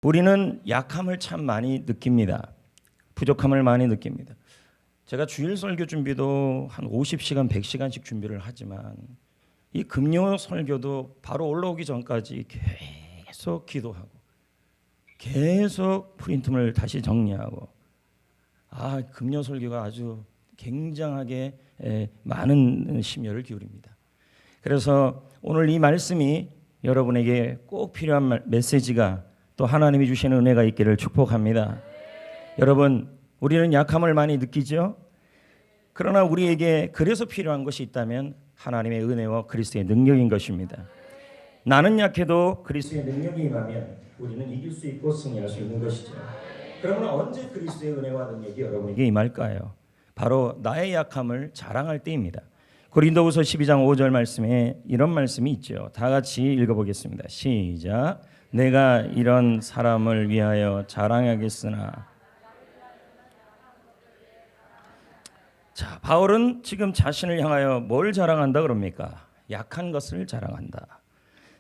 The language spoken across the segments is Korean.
우리는 약함을 참 많이 느낍니다. 부족함을 많이 느낍니다. 제가 주일 설교 준비도 한 50시간, 100시간씩 준비를 하지만 이 금요 설교도 바로 올라오기 전까지 계속 기도하고 계속 프린트물 다시 정리하고 금요 설교가 아주 굉장하게 많은 심혈을 기울입니다. 그래서 오늘 이 말씀이 여러분에게 꼭 필요한 메시지가 또 하나님이 주시는 은혜가 있기를 축복합니다. 여러분, 우리는 약함을 많이 느끼죠? 그러나 우리에게 그래서 필요한 것이 있다면 하나님의 은혜와 그리스도의 능력인 것입니다. 나는 약해도 그리스도의 능력이 임하면 우리는 이길 수 있고 승리할 수 있는 것이죠. 그러면 언제 그리스도의 은혜와 능력이 여러분에게 임할까요? 바로 나의 약함을 자랑할 때입니다. 고린도후서 12장 5절 말씀에 이런 말씀이 있죠. 다 같이 읽어보겠습니다. 시작. 내가 이런 사람을 위하여 자랑하겠으나. 자, 바울은 지금 자신을 향하여 뭘 자랑한다 그럽니까? 약한 것을 자랑한다.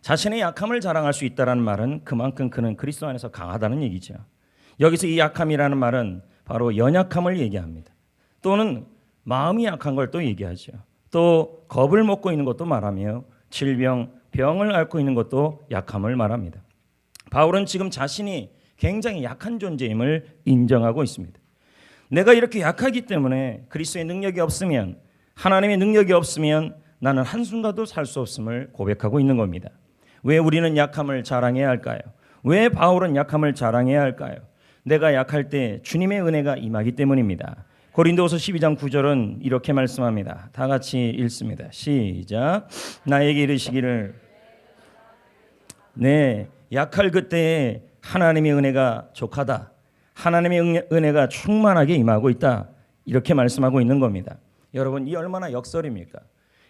자신의 약함을 자랑할 수 있다는 말은 그만큼 그는 그리스도 안에서 강하다는 얘기죠. 여기서 이 약함이라는 말은 바로 연약함을 얘기합니다. 또는 마음이 약한 걸 또 얘기하죠. 또 겁을 먹고 있는 것도 말하며 질병, 병을 앓고 있는 것도 약함을 말합니다. 바울은 지금 자신이 굉장히 약한 존재임을 인정하고 있습니다. 내가 이렇게 약하기 때문에 그리스도의 능력이 없으면, 하나님의 능력이 없으면 나는 한순간도 살 수 없음을 고백하고 있는 겁니다. 왜 우리는 약함을 자랑해야 할까요? 왜 바울은 약함을 자랑해야 할까요? 내가 약할 때 주님의 은혜가 임하기 때문입니다. 고린도후서 12장 9절은 이렇게 말씀합니다. 다 같이 읽습니다. 시작. 나에게 이르시기를 네, 약할 그때에 하나님의 은혜가 족하다. 하나님의 은혜가 충만하게 임하고 있다. 이렇게 말씀하고 있는 겁니다. 여러분, 이 얼마나 역설입니까?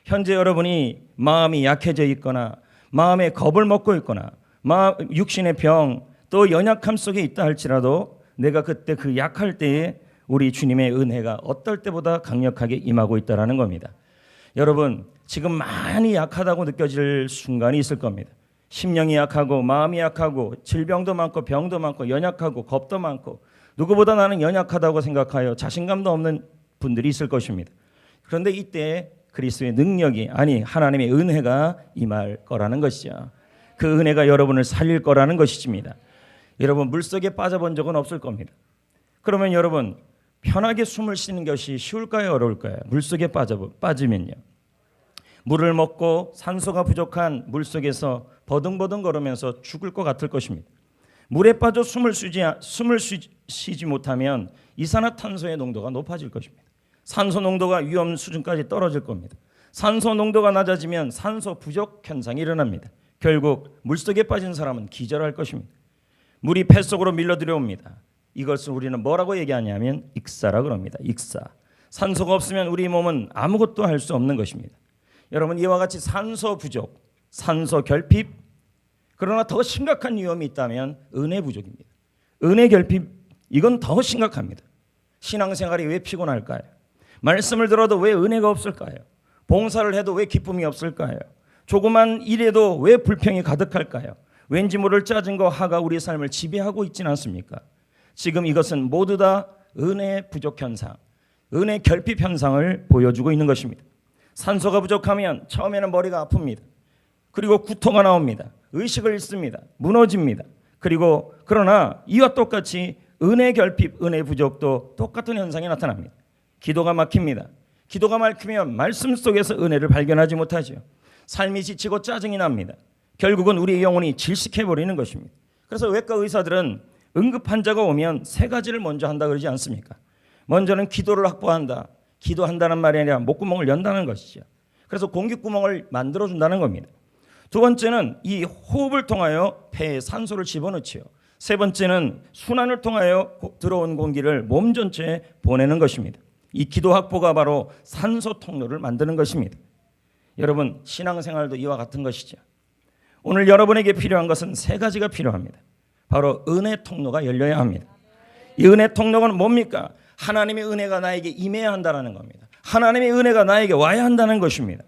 현재 여러분이 마음이 약해져 있거나 마음에 겁을 먹고 있거나 육신의 병 또 연약함 속에 있다 할지라도 내가 그때 그 약할 때에 우리 주님의 은혜가 어떨 때보다 강력하게 임하고 있다는 겁니다. 여러분, 지금 많이 약하다고 느껴질 순간이 있을 겁니다. 심령이 약하고 마음이 약하고 질병도 많고 병도 많고 연약하고 겁도 많고 누구보다 나는 연약하다고 생각하여 자신감도 없는 분들이 있을 것입니다. 그런데 이때 그리스도의 능력이 하나님의 은혜가 임할 거라는 것이죠. 그 은혜가 여러분을 살릴 거라는 것이십니다. 여러분, 물속에 빠져본 적은 없을 겁니다. 그러면 여러분, 편하게 숨을 쉬는 것이 쉬울까요? 어려울까요? 물속에 빠지면요. 물을 먹고 산소가 부족한 물속에서 버둥버둥 걸으면서 죽을 것 같을 것입니다. 물에 빠져 숨을 쉬지 못하면 이산화탄소의 농도가 높아질 것입니다. 산소 농도가 위험 수준까지 떨어질 겁니다. 산소 농도가 낮아지면 산소 부족 현상이 일어납니다. 결국 물속에 빠진 사람은 기절할 것입니다. 물이 폐 속으로 밀려 들어옵니다. 이것을 우리는 뭐라고 얘기하냐면 익사라고 합니다. 익사. 산소가 없으면 우리 몸은 아무것도 할 수 없는 것입니다. 여러분, 이와 같이 산소 부족, 산소 결핍, 그러나 더 심각한 위험이 있다면 은혜 부족입니다. 은혜 결핍, 이건 더 심각합니다. 신앙생활이 왜 피곤할까요? 말씀을 들어도 왜 은혜가 없을까요? 봉사를 해도 왜 기쁨이 없을까요? 조그만 일에도 왜 불평이 가득할까요? 왠지 모를 짜증과 화가 우리의 삶을 지배하고 있지는 않습니까? 지금 이것은 모두 다 은혜 부족 현상, 은혜 결핍 현상을 보여주고 있는 것입니다. 산소가 부족하면 처음에는 머리가 아픕니다. 그리고 구토가 나옵니다. 의식을 잃습니다. 무너집니다. 그러나 이와 똑같이 은혜 결핍, 은혜 부족도 똑같은 현상이 나타납니다. 기도가 막힙니다. 기도가 막히면 말씀 속에서 은혜를 발견하지 못하죠. 삶이 지치고 짜증이 납니다. 결국은 우리의 영혼이 질식해버리는 것입니다. 그래서 외과 의사들은 응급 환자가 오면 세 가지를 먼저 한다 그러지 않습니까? 먼저는 기도를 확보한다. 기도한다는 말이 아니라 목구멍을 연다는 것이죠. 그래서 공기구멍을 만들어준다는 겁니다. 두 번째는 이 호흡을 통하여 폐에 산소를 집어넣지요. 세 번째는 순환을 통하여 들어온 공기를 몸 전체에 보내는 것입니다. 이 기도 확보가 바로 산소 통로를 만드는 것입니다. 여러분, 신앙생활도 이와 같은 것이죠. 오늘 여러분에게 필요한 것은 세 가지가 필요합니다. 바로 은혜 통로가 열려야 합니다. 이 은혜 통로가 뭡니까? 하나님의 은혜가 나에게 임해야 한다는 겁니다. 하나님의 은혜가 나에게 와야 한다는 것입니다.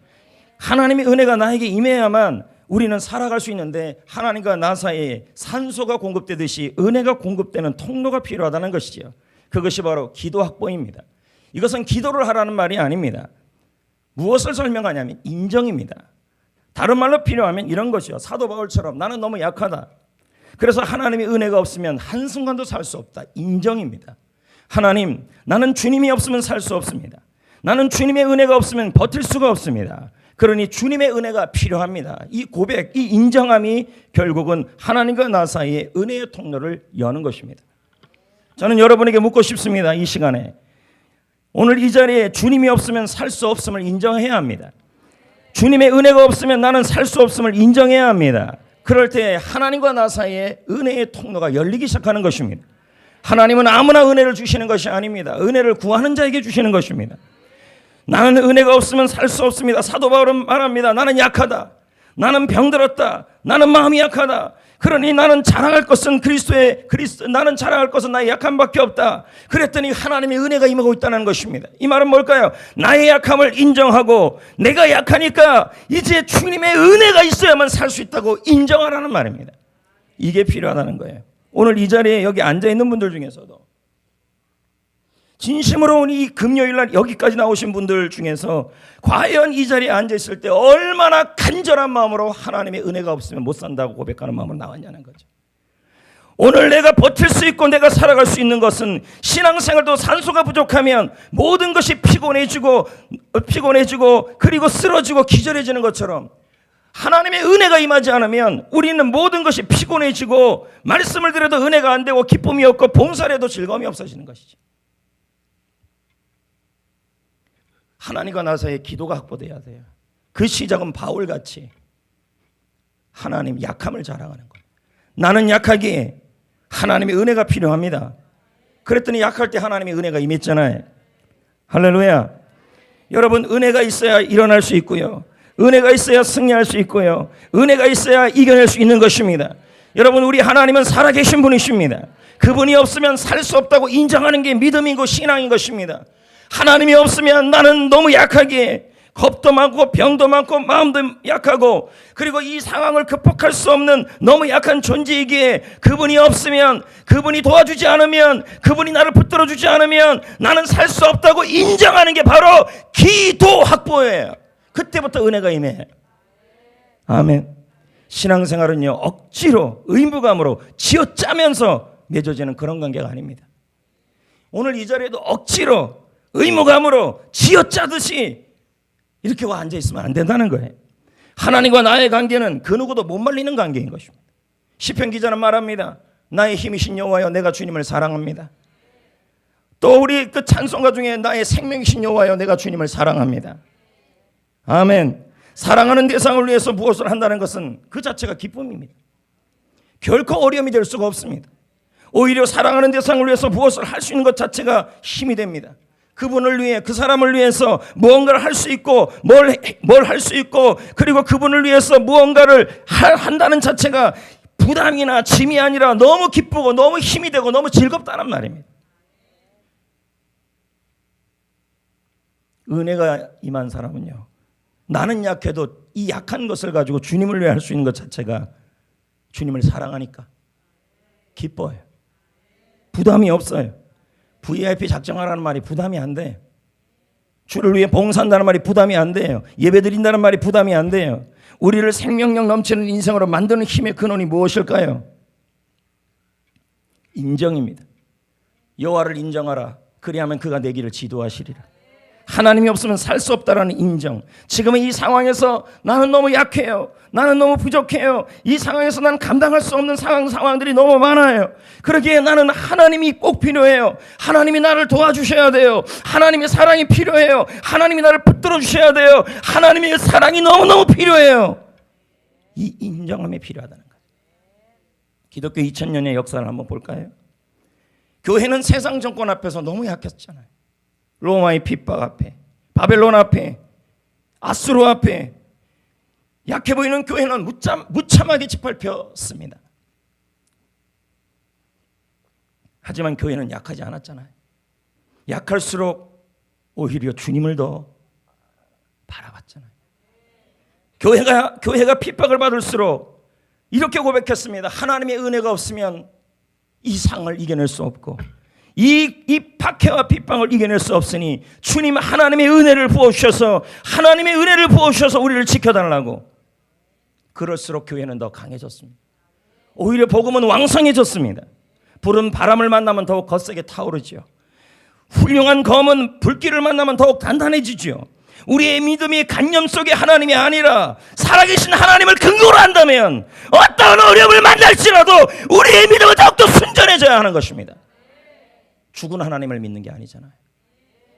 하나님의 은혜가 나에게 임해야만 우리는 살아갈 수 있는데 하나님과 나 사이에 산소가 공급되듯이 은혜가 공급되는 통로가 필요하다는 것이지요. 그것이 바로 기도 확보입니다. 이것은 기도를 하라는 말이 아닙니다. 무엇을 설명하냐면 인정입니다. 다른 말로 필요하면 이런 것이요. 사도 바울처럼 나는 너무 약하다. 그래서 하나님의 은혜가 없으면 한순간도 살 수 없다. 인정입니다. 하나님, 나는 주님이 없으면 살 수 없습니다. 나는 주님의 은혜가 없으면 버틸 수가 없습니다. 그러니 주님의 은혜가 필요합니다. 이 고백, 이 인정함이 결국은 하나님과 나 사이에 은혜의 통로를 여는 것입니다. 저는 여러분에게 묻고 싶습니다. 이 시간에 오늘 이 자리에 주님이 없으면 살 수 없음을 인정해야 합니다. 주님의 은혜가 없으면 나는 살 수 없음을 인정해야 합니다. 그럴 때 하나님과 나 사이에 은혜의 통로가 열리기 시작하는 것입니다. 하나님은 아무나 은혜를 주시는 것이 아닙니다. 은혜를 구하는 자에게 주시는 것입니다. 나는 은혜가 없으면 살 수 없습니다. 사도 바울은 말합니다. 나는 약하다. 나는 병들었다. 나는 마음이 약하다. 그러니 나는 자랑할 것은 나는 자랑할 것은 나의 약함밖에 없다. 그랬더니 하나님의 은혜가 임하고 있다는 것입니다. 이 말은 뭘까요? 나의 약함을 인정하고 내가 약하니까 이제 주님의 은혜가 있어야만 살 수 있다고 인정하라는 말입니다. 이게 필요하다는 거예요. 오늘 이 자리에 여기 앉아있는 분들 중에서도 진심으로 이 금요일날 여기까지 나오신 분들 중에서 과연 이 자리에 앉아있을 때 얼마나 간절한 마음으로 하나님의 은혜가 없으면 못 산다고 고백하는 마음으로 나왔냐는 거죠. 오늘 내가 버틸 수 있고 내가 살아갈 수 있는 것은 신앙생활도 산소가 부족하면 모든 것이 피곤해지고 그리고 쓰러지고 기절해지는 것처럼 하나님의 은혜가 임하지 않으면 우리는 모든 것이 피곤해지고 말씀을 드려도 은혜가 안 되고 기쁨이 없고 봉사를 해도 즐거움이 없어지는 것이죠. 하나님과 나 사이에 기도가 확보돼야 돼요. 그 시작은 바울같이 하나님 약함을 자랑하는 거예요. 나는 약하기에 하나님의 은혜가 필요합니다. 그랬더니 약할 때 하나님의 은혜가 임했잖아요. 할렐루야. 여러분, 은혜가 있어야 일어날 수 있고요. 은혜가 있어야 승리할 수 있고요. 은혜가 있어야 이겨낼 수 있는 것입니다. 여러분, 우리 하나님은 살아계신 분이십니다. 그분이 없으면 살 수 없다고 인정하는 게 믿음이고 신앙인 것입니다. 하나님이 없으면 나는 너무 약하기에 겁도 많고 병도 많고 마음도 약하고 그리고 이 상황을 극복할 수 없는 너무 약한 존재이기에 그분이 없으면, 그분이 도와주지 않으면, 그분이 나를 붙들어 주지 않으면 나는 살 수 없다고 인정하는 게 바로 기도 확보예요. 그때부터 은혜가 임해. 아멘. 신앙생활은요, 억지로 의무감으로 쥐어짜면서 맺어지는 그런 관계가 아닙니다. 오늘 이 자리에도 억지로 의무감으로 쥐어짜듯이 이렇게 와 앉아있으면 안 된다는 거예요. 하나님과 나의 관계는 그 누구도 못 말리는 관계인 것입니다. 시편 기자는 말합니다. 나의 힘이신 여호와여, 내가 주님을 사랑합니다. 또 우리 그 찬송가 중에 나의 생명이신 여호와여, 내가 주님을 사랑합니다. 아멘. 사랑하는 대상을 위해서 무엇을 한다는 것은 그 자체가 기쁨입니다. 결코 어려움이 될 수가 없습니다. 오히려 사랑하는 대상을 위해서 무엇을 할 수 있는 것 자체가 힘이 됩니다. 그분을 위해, 그 사람을 위해서 무언가를 할 수 있고 뭘 할 수 있고 그리고 그분을 위해서 무언가를 한다는 자체가 부담이나 짐이 아니라 너무 기쁘고 너무 힘이 되고 너무 즐겁다는 말입니다. 은혜가 임한 사람은요, 나는 약해도 이 약한 것을 가지고 주님을 위해 할 수 있는 것 자체가 주님을 사랑하니까 기뻐요. 부담이 없어요. VIP 작정하라는 말이 부담이 안 돼요. 주를 위해 봉사한다는 말이 부담이 안 돼요. 예배 드린다는 말이 부담이 안 돼요. 우리를 생명력 넘치는 인생으로 만드는 힘의 근원이 무엇일까요? 인정입니다. 여호와를 인정하라. 그리하면 그가 내 길을 지도하시리라. 하나님이 없으면 살 수 없다라는 인정. 지금 이 상황에서 나는 너무 약해요. 나는 너무 부족해요. 이 상황에서 나는 감당할 수 없는 상황들이 너무 많아요. 그러기에 나는 하나님이 꼭 필요해요. 하나님이 나를 도와주셔야 돼요. 하나님의 사랑이 필요해요. 하나님이 나를 붙들어 주셔야 돼요. 하나님의 사랑이 너무너무 필요해요. 이 인정함이 필요하다는 거예요. 기독교 2000년의 역사를 한번 볼까요? 교회는 세상 정권 앞에서 너무 약했잖아요. 로마의 핍박 앞에, 바벨론 앞에, 아수르 앞에 약해 보이는 교회는 무참하게 짓밟혔습니다. 하지만 교회는 약하지 않았잖아요. 약할수록 오히려 주님을 더 바라봤잖아요. 교회가 핍박을 받을수록 이렇게 고백했습니다. 하나님의 은혜가 없으면 이 상을 이겨낼 수 없고 이 박해와 핍박을 이겨낼 수 없으니 주님 하나님의 은혜를 부어주셔서 우리를 지켜달라고. 그럴수록 교회는 더 강해졌습니다. 오히려 복음은 왕성해졌습니다. 불은 바람을 만나면 더욱 거세게 타오르죠. 훌륭한 검은 불길을 만나면 더욱 단단해지죠. 우리의 믿음이 간념 속의 하나님이 아니라 살아계신 하나님을 근거로 한다면 어떤 어려움을 만날지라도 우리의 믿음은 더욱더 순전해져야 하는 것입니다. 죽은 하나님을 믿는 게 아니잖아요.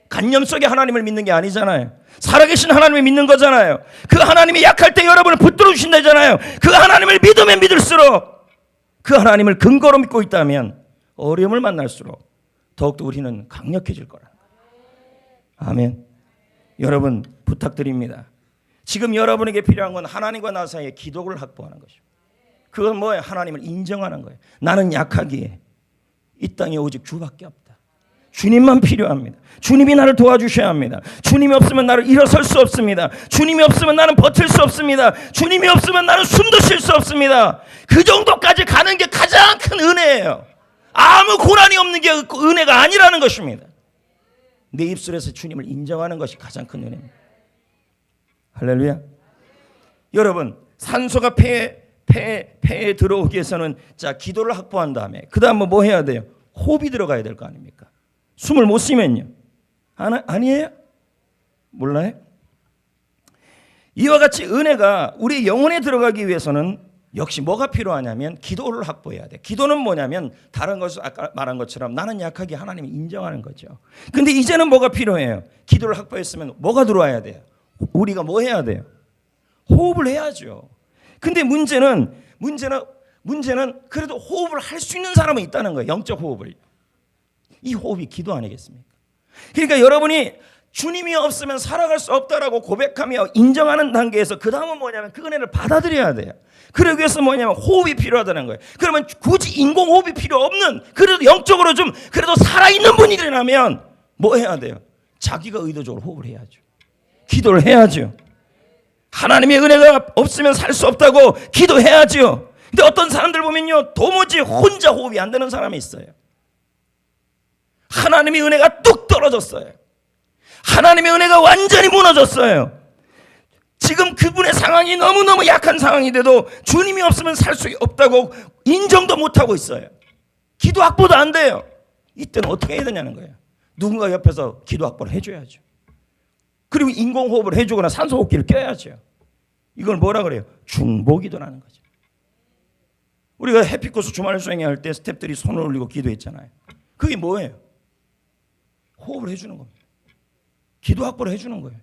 간념 속의 하나님을 믿는 게 아니잖아요. 살아계신 하나님을 믿는 거잖아요. 그 하나님이 약할 때 여러분을 붙들어 주신다잖아요. 그 하나님을 믿으면 믿을수록, 그 하나님을 근거로 믿고 있다면 어려움을 만날수록 더욱더 우리는 강력해질 거라는 거예요. 아멘. 여러분 부탁드립니다. 지금 여러분에게 필요한 건 하나님과 나 사이에 기도를 확보하는 것입니다. 그건 뭐예요? 하나님을 인정하는 거예요. 나는 약하기에 이 땅에 오직 주밖에 없다. 주님만 필요합니다. 주님이 나를 도와주셔야 합니다. 주님이 없으면 나를 일어설 수 없습니다. 주님이 없으면 나는 버틸 수 없습니다. 주님이 없으면 나는 숨도 쉴 수 없습니다. 그 정도까지 가는 게 가장 큰 은혜예요. 아무 고난이 없는 게 은혜가 아니라는 것입니다. 내 입술에서 주님을 인정하는 것이 가장 큰 은혜입니다. 할렐루야. 여러분 산소가 폐에 들어오기 위해서는 자 기도를 확보한 다음에 그 다음 뭐 해야 돼요? 호흡이 들어가야 될 거 아닙니까? 숨을 못 쉬면요. 아니에요? 몰라요? 이와 같이 은혜가 우리 영혼에 들어가기 위해서는 역시 뭐가 필요하냐면 기도를 확보해야 돼. 기도는 뭐냐면 다른 것을 아까 말한 것처럼 나는 약하게 하나님을 인정하는 거죠. 근데 이제는 뭐가 필요해요? 기도를 확보했으면 뭐가 들어와야 돼요? 우리가 뭐 해야 돼요? 호흡을 해야죠. 근데 문제는 그래도 호흡을 할 수 있는 사람은 있다는 거예요. 영적 호흡을. 이 호흡이 기도 아니겠습니까? 그러니까 여러분이 주님이 없으면 살아갈 수 없다라고 고백하며 인정하는 단계에서 그 다음은 뭐냐면 그 은혜를 받아들여야 돼요. 그러기 위해서 뭐냐면 호흡이 필요하다는 거예요. 그러면 굳이 인공호흡이 필요 없는, 그래도 영적으로 좀 그래도 살아있는 분이라면 뭐 해야 돼요? 자기가 의도적으로 호흡을 해야죠. 기도를 해야죠. 하나님의 은혜가 없으면 살 수 없다고 기도해야죠. 근데 어떤 사람들 보면요 도무지 혼자 호흡이 안 되는 사람이 있어요. 하나님의 은혜가 뚝 떨어졌어요. 하나님의 은혜가 완전히 무너졌어요. 지금 그분의 상황이 너무너무 약한 상황인데도 주님이 없으면 살 수 없다고 인정도 못하고 있어요. 기도 확보도 안 돼요. 이때는 어떻게 해야 되냐는 거예요. 누군가 옆에서 기도 확보를 해줘야죠. 그리고 인공호흡을 해주거나 산소호흡기를 껴야죠. 이걸 뭐라 그래요? 중보기도라는 거죠. 우리가 해피코스 주말 수행회 할 때 스태프들이 손을 올리고 기도했잖아요. 그게 뭐예요? 호흡을 해주는 겁니다. 기도 확보를 해주는 거예요.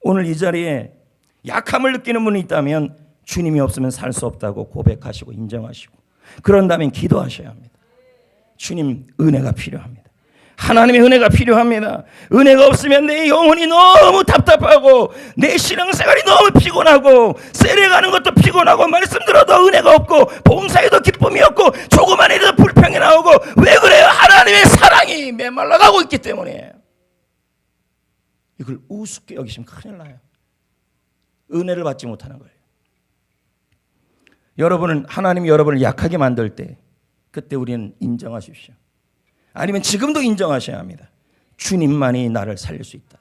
오늘 이 자리에 약함을 느끼는 분이 있다면 주님이 없으면 살 수 없다고 고백하시고 인정하시고 그런다면 기도하셔야 합니다. 주님 은혜가 필요합니다. 하나님의 은혜가 필요합니다. 은혜가 없으면 내 영혼이 너무 답답하고 내 신앙생활이 너무 피곤하고 세례가는 것도 피곤하고 말씀 들어도 은혜가 없고 봉사에도 기쁨이 없고 조그만 일에도 불평이 나오고 왜 그래요? 하나님의 사랑이 메말라가고 있기 때문이에요. 이걸 우습게 여기시면 큰일 나요. 은혜를 받지 못하는 거예요. 여러분은 하나님이 여러분을 약하게 만들 때 그때 우리는 인정하십시오. 아니면 지금도 인정하셔야 합니다. 주님만이 나를 살릴 수 있다.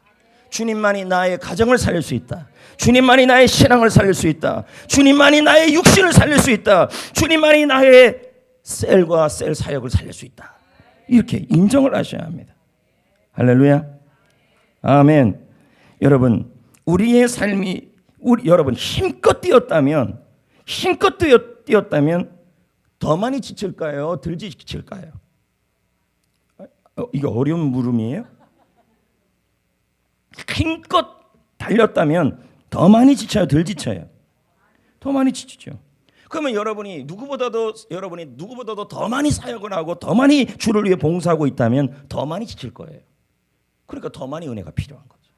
주님만이 나의 가정을 살릴 수 있다. 주님만이 나의 신앙을 살릴 수 있다. 주님만이 나의 육신을 살릴 수 있다. 주님만이 나의 셀과 셀 사역을 살릴 수 있다. 이렇게 인정을 하셔야 합니다. 할렐루야. 아멘. 여러분 우리의 삶이 여러분 힘껏 뛰었다면 더 많이 지칠까요? 덜 지칠까요? 이게 어려운 물음이에요? 힘껏 달렸다면 더 많이 지쳐요? 덜 지쳐요? 더 많이 지치죠. 그러면 여러분이 누구보다도 더 많이 사역을 하고 더 많이 주를 위해 봉사하고 있다면 더 많이 지칠 거예요. 그러니까 더 많이 은혜가 필요한 거죠.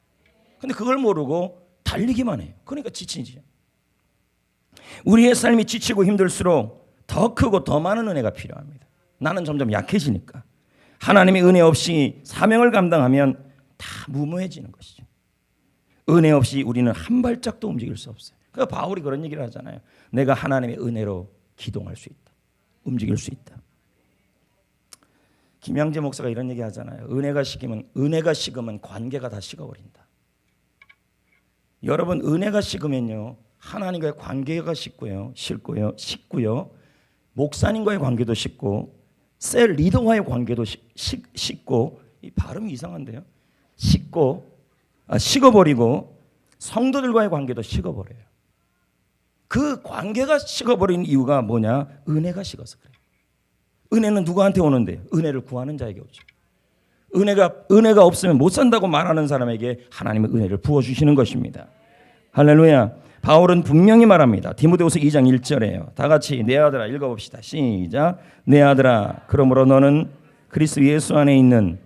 근데 그걸 모르고 달리기만 해요. 그러니까 지치지. 우리의 삶이 지치고 힘들수록 더 크고 더 많은 은혜가 필요합니다. 나는 점점 약해지니까. 하나님의 은혜 없이 사명을 감당하면 다 무모해지는 것이죠. 은혜 없이 우리는 한 발짝도 움직일 수 없어요. 그러니까 바울이 그런 얘기를 하잖아요. 내가 하나님의 은혜로 기동할 수 있다. 움직일 수 있다. 김양재 목사가 이런 얘기 하잖아요. 은혜가 식으면 관계가 다 식어버린다. 여러분, 은혜가 식으면요, 하나님과의 관계가 식고요. 목사님과의 관계도 식고, 셀 리더와의 관계도 식고, 이 발음이 이상한데요. 식어버리고, 성도들과의 관계도 식어버려요. 그 관계가 식어버린 이유가 뭐냐? 은혜가 식어서 그래요. 은혜는 누구한테 오는데? 은혜를 구하는 자에게 오죠. 은혜가 없으면 못 산다고 말하는 사람에게 하나님의 은혜를 부어주시는 것입니다. 할렐루야. 바울은 분명히 말합니다. 디모데후서 2장 1절에요. 다 같이 내 아들아 읽어봅시다. 시작. 내 아들아, 그러므로 너는 그리스도 예수 안에 있는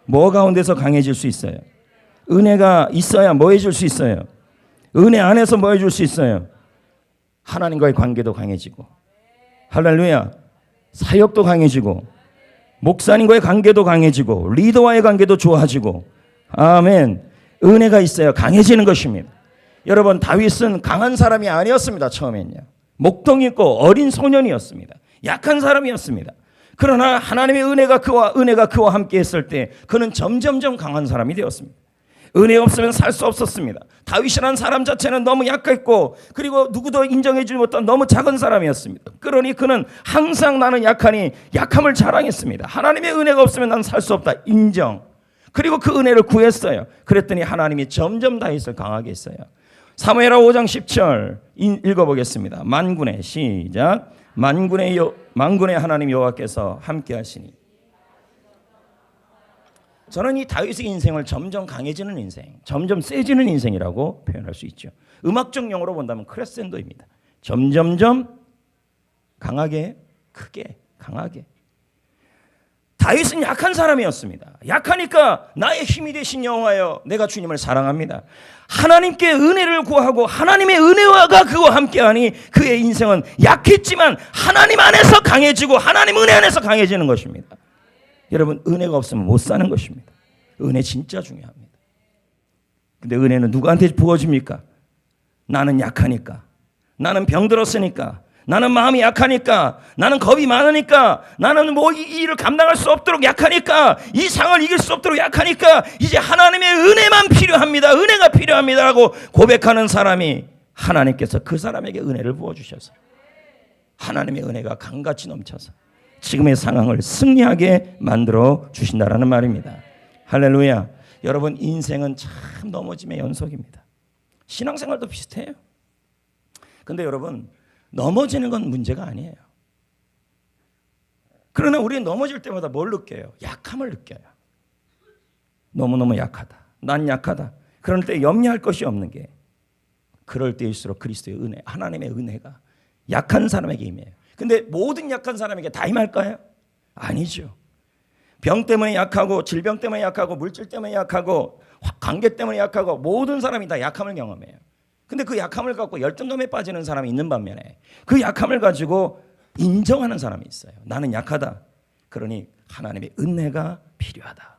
뭐 가운데서 강해질 수 있어요? 은혜가 있어야 뭐 해줄 수 있어요? 은혜 안에서 뭐 해줄 수 있어요? 하나님과의 관계도 강해지고, 할렐루야, 사역도 강해지고, 목사님과의 관계도 강해지고, 리더와의 관계도 좋아지고, 아멘. 은혜가 있어야 강해지는 것입니다. 여러분, 다윗은 강한 사람이 아니었습니다. 처음엔요, 목동 있고 어린 소년이었습니다. 약한 사람이었습니다. 그러나 하나님의 은혜가 그와 함께 했을 때 그는 점점점 강한 사람이 되었습니다. 은혜 없으면 살 수 없었습니다. 다윗이라는 사람 자체는 너무 약했고, 그리고 누구도 인정해주지 못한 너무 작은 사람이었습니다. 그러니 그는 항상 나는 약하니 약함을 자랑했습니다. 하나님의 은혜가 없으면 난 살 수 없다, 인정. 그리고 그 은혜를 구했어요. 그랬더니 하나님이 점점 다윗을 강하게 했어요. 사무엘하 5장 10절 읽어보겠습니다. 만군의 시작. 만군의 하나님 여호와께서 함께 하시니. 저는 이 다윗의 인생을 점점 강해지는 인생, 점점 세지는 인생이라고 표현할 수 있죠. 음악적 용어로 본다면 크레센도입니다. 점점점 강하게, 크게, 강하게. 다윗은 약한 사람이었습니다. 약하니까 나의 힘이 되신 여호와여, 내가 주님을 사랑합니다. 하나님께 은혜를 구하고 하나님의 은혜와가 그와 함께하니 그의 인생은 약했지만 하나님 안에서 강해지고 하나님 은혜 안에서 강해지는 것입니다. 여러분, 은혜가 없으면 못 사는 것입니다. 은혜 진짜 중요합니다. 근데 은혜는 누구한테 부어집니까? 나는 약하니까, 나는 병들었으니까, 나는 마음이 약하니까, 나는 겁이 많으니까, 나는 이 일을 감당할 수 없도록 약하니까, 이 상을 이길 수 없도록 약하니까 이제 하나님의 은혜만 필요합니다. 은혜가 필요합니다라고 고백하는 사람이 하나님께서 그 사람에게 은혜를 부어주셔서 하나님의 은혜가 강같이 넘쳐서 지금의 상황을 승리하게 만들어 주신다라는 말입니다. 할렐루야. 여러분, 인생은 참 넘어짐의 연속입니다. 신앙생활도 비슷해요. 근데 여러분, 넘어지는 건 문제가 아니에요. 그러나 우리는 넘어질 때마다 뭘 느껴요? 약함을 느껴요. 너무너무 약하다. 난 약하다. 그럴 때 염려할 것이 없는 게, 그럴 때일수록 그리스도의 은혜, 하나님의 은혜가 약한 사람에게 임해요. 근데 모든 약한 사람에게 다 임할까요? 아니죠. 병 때문에 약하고, 질병 때문에 약하고, 물질 때문에 약하고, 관계 때문에 약하고, 모든 사람이 다 약함을 경험해요. 근데 그 약함을 갖고 열등감에 빠지는 사람이 있는 반면에 그 약함을 가지고 인정하는 사람이 있어요. 나는 약하다. 그러니 하나님의 은혜가 필요하다.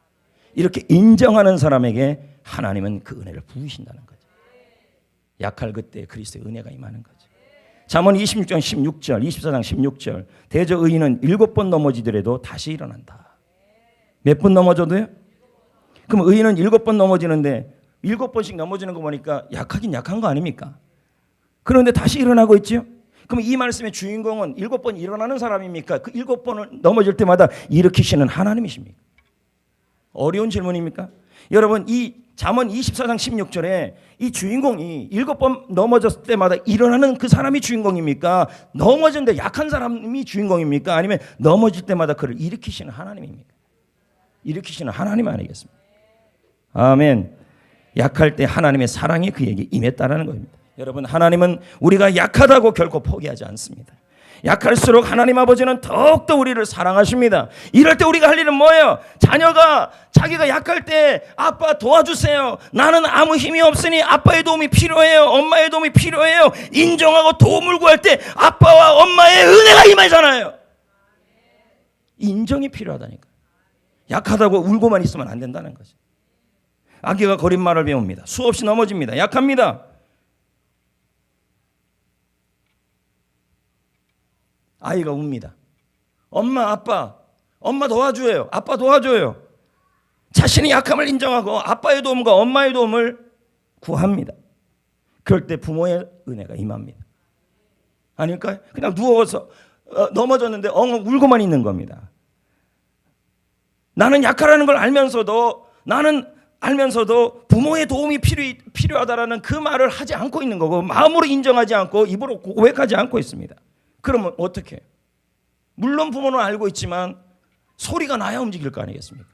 이렇게 인정하는 사람에게 하나님은 그 은혜를 부으신다는 거죠. 약할 그때 그리스도의 은혜가 임하는 거죠. 잠언 26장 16절, 24장 16절. 대저 의인은 7번 넘어지더라도 다시 일어난다. 몇 번 넘어져도요? 그럼 의인은 7번 넘어지는데 7번씩 넘어지는 거 보니까 약하긴 약한 거 아닙니까? 그런데 다시 일어나고 있죠? 그럼 이 말씀의 주인공은 7번 일어나는 사람입니까? 그 7번을 넘어질 때마다 일으키시는 하나님이십니까? 어려운 질문입니까? 여러분, 이 잠언 24장 16절에 이 주인공이 7번 넘어졌을 때마다 일어나는 그 사람이 주인공입니까? 넘어졌는데 약한 사람이 주인공입니까? 아니면 넘어질 때마다 그를 일으키시는 하나님입니까? 일으키시는 하나님 아니겠습니까? 아멘. 약할 때 하나님의 사랑이 그에게 임했다라는 겁니다. 여러분, 하나님은 우리가 약하다고 결코 포기하지 않습니다. 약할수록 하나님 아버지는 더욱더 우리를 사랑하십니다. 이럴 때 우리가 할 일은 뭐예요? 자녀가 자기가 약할 때 아빠 도와주세요. 나는 아무 힘이 없으니 아빠의 도움이 필요해요. 엄마의 도움이 필요해요. 인정하고 도움을 구할 때 아빠와 엄마의 은혜가 임하잖아요. 인정이 필요하다니까. 약하다고 울고만 있으면 안 된다는 거죠. 아기가 거짓말을 배웁니다. 수없이 넘어집니다. 약합니다. 아이가 웁니다. 엄마, 아빠, 엄마 도와줘요. 아빠 도와줘요. 자신의 약함을 인정하고 아빠의 도움과 엄마의 도움을 구합니다. 그럴 때 부모의 은혜가 임합니다. 아닐까요? 그냥 누워서 넘어졌는데 엉엉 울고만 있는 겁니다. 나는 약하라는 걸 알면서도 부모의 도움이 필요하다라는 그 말을 하지 않고 있는 거고 마음으로 인정하지 않고 입으로 고백하지 않고 있습니다. 그러면 어떻게 해요? 물론 부모는 알고 있지만 소리가 나야 움직일 거 아니겠습니까?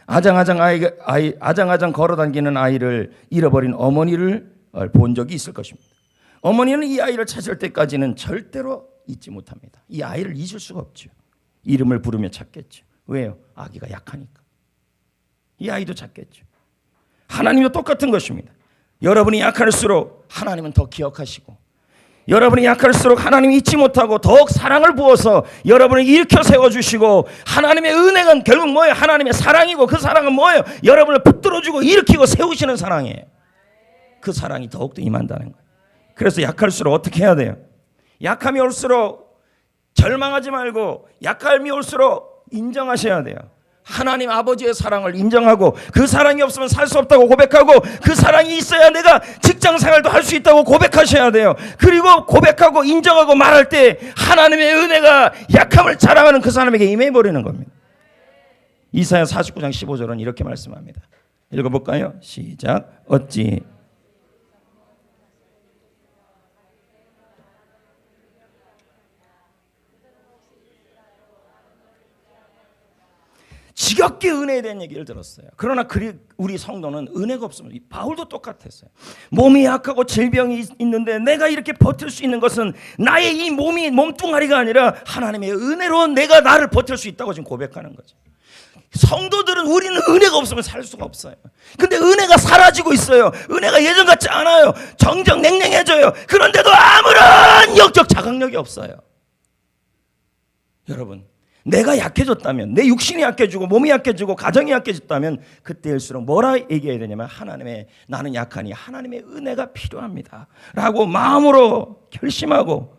아장아장 걸어다니는 아이를 잃어버린 어머니를 본 적이 있을 것입니다. 어머니는 이 아이를 찾을 때까지는 절대로 잊지 못합니다. 이 아이를 잊을 수가 없죠. 이름을 부르며 찾겠죠. 왜요? 아기가 약하니까. 이 아이도 찾겠죠. 하나님도 똑같은 것입니다. 여러분이 약할수록 하나님은 더 기억하시고 여러분이 약할수록 하나님이 잊지 못하고 더욱 사랑을 부어서 여러분을 일으켜 세워주시고 하나님의 은혜는 결국 뭐예요? 하나님의 사랑이고 그 사랑은 뭐예요? 여러분을 붙들어주고 일으키고 세우시는 사랑이에요. 그 사랑이 더욱더 임한다는 거예요. 그래서 약할수록 어떻게 해야 돼요? 약함이 올수록 절망하지 말고 약함이 올수록 인정하셔야 돼요. 하나님 아버지의 사랑을 인정하고 그 사랑이 없으면 살 수 없다고 고백하고 그 사랑이 있어야 내가 직장 생활도 할 수 있다고 고백하셔야 돼요. 그리고 고백하고 인정하고 말할 때 하나님의 은혜가 약함을 자랑하는 그 사람에게 임해버리는 겁니다. 이사야 49장 15절은 이렇게 말씀합니다. 읽어볼까요? 시작. 어찌 지겹게 은혜에 대한 얘기를 들었어요. 그러나 우리 성도는 은혜가 없으면 바울도 똑같았어요. 몸이 약하고 질병이 있는데 내가 이렇게 버틸 수 있는 것은 나의 이 몸뚱아리가 아니라 하나님의 은혜로 내가 나를 버틸 수 있다고 지금 고백하는 거죠. 성도들은 우리는 은혜가 없으면 살 수가 없어요. 근데 은혜가 사라지고 있어요. 은혜가 예전 같지 않아요. 정정 냉랭해져요. 그런데도 아무런 영적 자각력이 없어요. 여러분, 내가 약해졌다면, 내 육신이 약해지고 몸이 약해지고 가정이 약해졌다면 그때일수록 뭐라 얘기해야 되냐면 나는 약하니 하나님의 은혜가 필요합니다 라고 마음으로 결심하고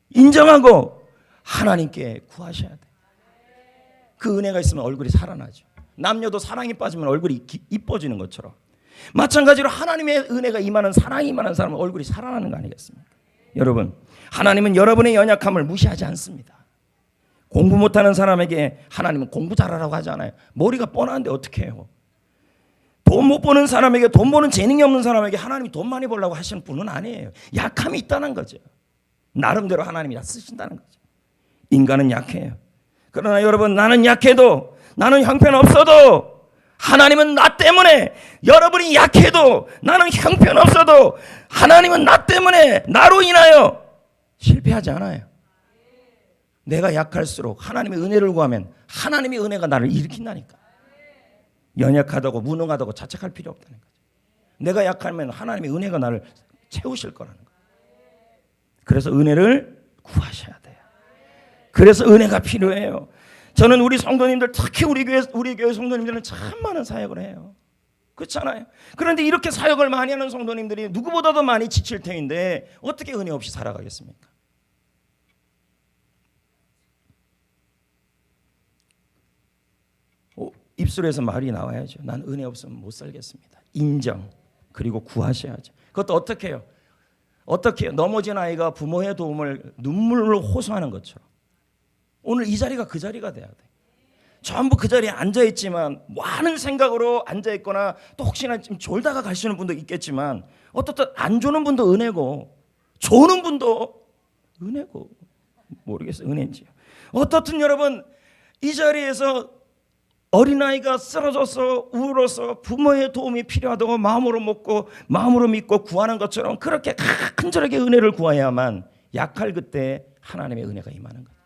인정하고 하나님께 구하셔야 돼요. 그 은혜가 있으면 얼굴이 살아나죠. 남녀도 사랑에 빠지면 얼굴이 이뻐지는 것처럼 마찬가지로 하나님의 은혜가 임하는 사랑이 임하는 사람은 얼굴이 살아나는 거 아니겠습니까? 여러분, 하나님은 여러분의 연약함을 무시하지 않습니다. 공부 못하는 사람에게 하나님은 공부 잘하라고 하지 않아요. 머리가 뻔한데 어떻게 해요? 돈 못 버는 사람에게, 돈 버는 재능이 없는 사람에게 하나님이 돈 많이 벌라고 하시는 분은 아니에요. 약함이 있다는 거죠. 나름대로 하나님이 다 쓰신다는 거죠. 인간은 약해요. 그러나 여러분, 나는 약해도, 나는 형편없어도 하나님은 나 때문에, 여러분이 약해도 나는 형편없어도 하나님은 나 때문에, 나로 인하여 실패하지 않아요. 내가 약할수록 하나님의 은혜를 구하면 하나님의 은혜가 나를 일으킨다니까. 연약하다고 무능하다고 자책할 필요 없다는 거죠. 내가 약하면 하나님의 은혜가 나를 채우실 거라는 거예요. 그래서 은혜를 구하셔야 돼요. 그래서 은혜가 필요해요. 저는 우리 성도님들, 특히 우리 교회 성도님들은 참 많은 사역을 해요. 그렇잖아요. 그런데 이렇게 사역을 많이 하는 성도님들이 누구보다도 많이 지칠 터인데 어떻게 은혜 없이 살아가겠습니까? 입술에서 말이 나와야죠. 난 은혜 없으면 못 살겠습니다. 인정, 그리고 구하셔야죠. 그것도 어떻게 해요? 어떻게 해요? 넘어진 아이가 부모의 도움을 눈물로 호소하는 것처럼 오늘 이 자리가 그 자리가 돼야 돼. 전부 그 자리에 앉아있지만 많은 생각으로 앉아있거나 또 혹시나 좀 졸다가 가시는 분도 있겠지만 어떻든 안 조는 분도 은혜고 조는 분도 은혜고 모르겠어요. 은혜인지요. 어떻든 여러분 이 자리에서 어린아이가 쓰러져서 울어서 부모의 도움이 필요하다고 마음으로 먹고 마음으로 믿고 구하는 것처럼 그렇게 간절하게 은혜를 구해야만 약할 그때 하나님의 은혜가 임하는 거예요.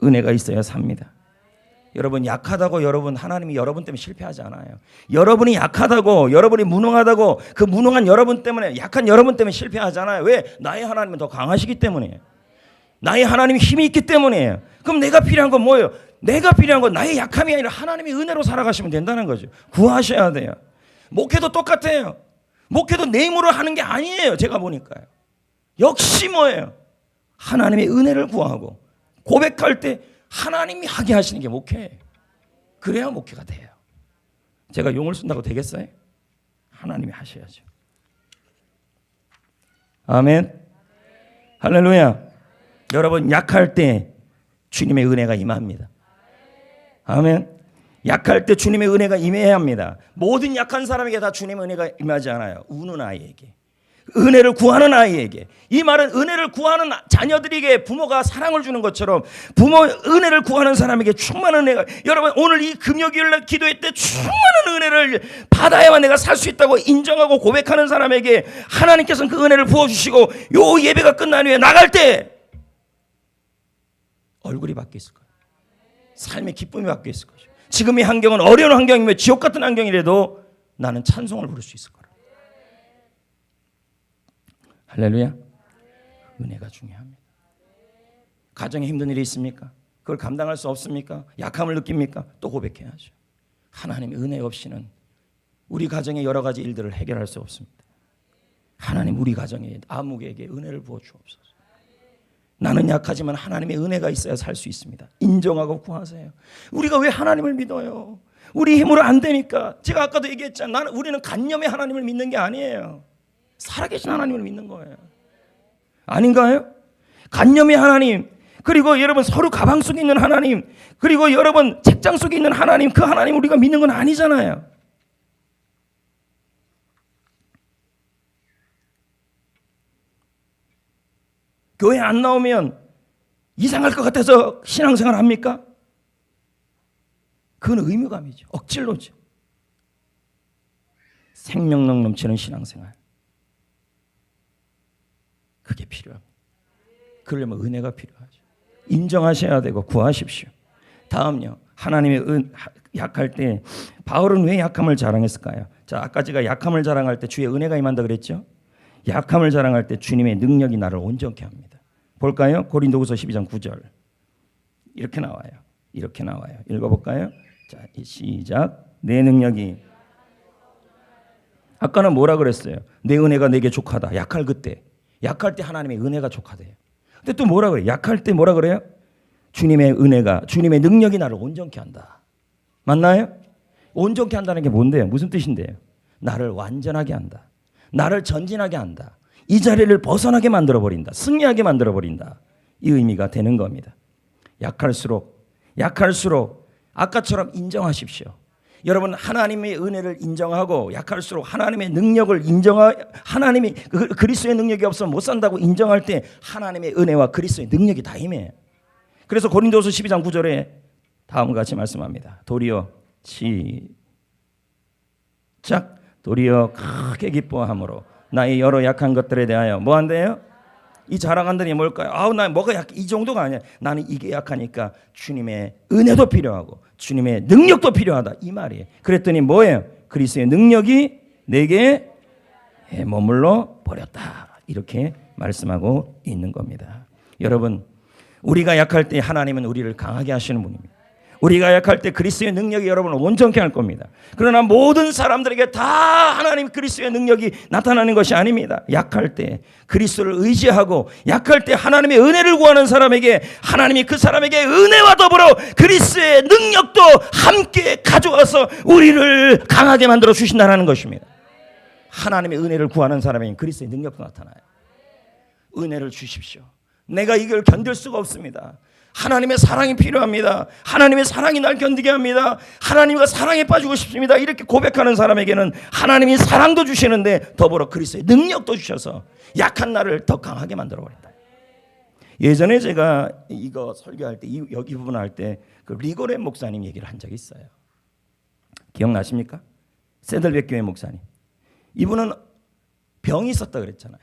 은혜가 있어야 삽니다. 여러분, 약하다고 여러분 하나님이 여러분 때문에 실패하지 않아요. 여러분이 약하다고, 여러분이 무능하다고, 그 무능한 여러분 때문에, 약한 여러분 때문에 실패하지 않아요. 왜? 나의 하나님은 더 강하시기 때문이에요. 나의 하나님이 힘이 있기 때문이에요. 그럼 내가 필요한 건 뭐예요? 내가 필요한 건 나의 약함이 아니라 하나님의 은혜로 살아가시면 된다는 거죠. 구하셔야 돼요. 목회도 똑같아요. 목회도 내 힘으로 하는 게 아니에요. 제가 보니까요. 역시 뭐예요? 하나님의 은혜를 구하고 고백할 때 하나님이 하게 하시는 게 목회예요. 그래야 목회가 돼요. 제가 용을 쓴다고 되겠어요? 하나님이 하셔야죠. 아멘. 할렐루야. 여러분, 약할 때 주님의 은혜가 임합니다. 아멘. 약할 때 주님의 은혜가 임해야 합니다. 모든 약한 사람에게 다 주님의 은혜가 임하지 않아요. 우는 아이에게, 은혜를 구하는 아이에게. 이 말은 은혜를 구하는 자녀들에게 부모가 사랑을 주는 것처럼 부모 은혜를 구하는 사람에게 충만한 은혜가. 여러분, 오늘 이 금요일날 기도회 때 충만한 은혜를 받아야만 내가 살 수 있다고 인정하고 고백하는 사람에게 하나님께서는 그 은혜를 부어주시고, 요 예배가 끝난 후에 나갈 때 얼굴이 바뀌었을 거예요. 삶의 기쁨이 바뀌었을 거죠. 지금의 환경은 어려운 환경이며 지옥 같은 환경이라도 나는 찬송을 부를 수 있을 거라. 할렐루야. 은혜가 중요합니다. 가정에 힘든 일이 있습니까? 그걸 감당할 수 없습니까? 약함을 느낍니까? 또 고백해야죠. 하나님의 은혜 없이는 우리 가정의 여러 가지 일들을 해결할 수 없습니다. 하나님, 우리 가정에 아무개에게 은혜를 부어 주옵소서. 나는 약하지만 하나님의 은혜가 있어야 살 수 있습니다. 인정하고 구하세요. 우리가 왜 하나님을 믿어요? 우리 힘으로 안 되니까. 제가 아까도 얘기했잖아요. 우리는 간념의 하나님을 믿는 게 아니에요. 살아계신 하나님을 믿는 거예요. 아닌가요? 간념의 하나님, 그리고 여러분 서로 가방 속에 있는 하나님, 그리고 여러분 책장 속에 있는 하나님, 그 하나님 우리가 믿는 건 아니잖아요. 교회 안 나오면 이상할 것 같아서 신앙생활 합니까? 그건 의무감이죠. 억지로죠. 생명력 넘치는 신앙생활, 그게 필요합니다. 그러려면 은혜가 필요하죠. 인정하셔야 되고 구하십시오. 다음요. 하나님의 약할 때 바울은 왜 약함을 자랑했을까요? 자, 아까 제가 약함을 자랑할 때 주의 은혜가 임한다 그랬죠? 약함을 자랑할 때 주님의 능력이 나를 온전케 합니다. 볼까요? 고린도후서 12장 9절. 이렇게 나와요. 이렇게 나와요. 읽어볼까요? 자, 시작. 내 능력이, 아까는 뭐라 그랬어요? 내 은혜가 내게 족하다. 약할 그때. 약할 때 하나님의 은혜가 족하대요. 근데 또 뭐라 그래요? 약할 때 뭐라 그래요? 주님의 은혜가, 주님의 능력이 나를 온전케 한다. 맞나요? 온전케 한다는 게 뭔데요? 무슨 뜻인데요? 나를 완전하게 한다. 나를 전진하게 한다. 이 자리를 벗어나게 만들어버린다. 승리하게 만들어버린다. 이 의미가 되는 겁니다. 약할수록 아까처럼 인정하십시오. 여러분, 하나님의 은혜를 인정하고 약할수록 하나님의 능력을 하나님이 그리스도의 능력이 없으면 못 산다고 인정할 때 하나님의 은혜와 그리스도의 능력이 다 임해요. 그래서 고린도서 12장 9절에 다음과 같이 말씀합니다. 도리어 시작. 도리어 크게 기뻐함으로 나의 여러 약한 것들에 대하여 뭐 한대요? 이 자랑한다니 뭘까요? 아우, 나 뭐가 약해? 이 정도가 아니야. 나는 이게 약하니까 주님의 은혜도 필요하고 주님의 능력도 필요하다. 이 말이에요. 그랬더니 뭐예요? 그리스도의 능력이 내게 머물러 버렸다. 이렇게 말씀하고 있는 겁니다. 여러분, 우리가 약할 때 하나님은 우리를 강하게 하시는 분입니다. 우리가 약할 때 그리스도의 능력이 여러분을 온전케 할 겁니다. 그러나 모든 사람들에게 다 하나님 그리스도의 능력이 나타나는 것이 아닙니다. 약할 때 그리스도를 의지하고 약할 때 하나님의 은혜를 구하는 사람에게 하나님이 그 사람에게 은혜와 더불어 그리스도의 능력도 함께 가져와서 우리를 강하게 만들어 주신다는 것입니다. 하나님의 은혜를 구하는 사람에게 그리스도의 능력도 나타나요. 은혜를 주십시오. 내가 이걸 견딜 수가 없습니다. 하나님의 사랑이 필요합니다. 하나님의 사랑이 날 견디게 합니다. 하나님과 사랑에 빠지고 싶습니다. 이렇게 고백하는 사람에게는 하나님이 사랑도 주시는데 더불어 그리스도의 능력도 주셔서 약한 나를 더 강하게 만들어버린다. 예전에 제가 이거 설교할 때 여기 부분 할 때 그 리고렌 목사님 얘기를 한 적이 있어요. 기억나십니까? 세들백 교회 목사님. 이분은 병이 있었다 그랬잖아요.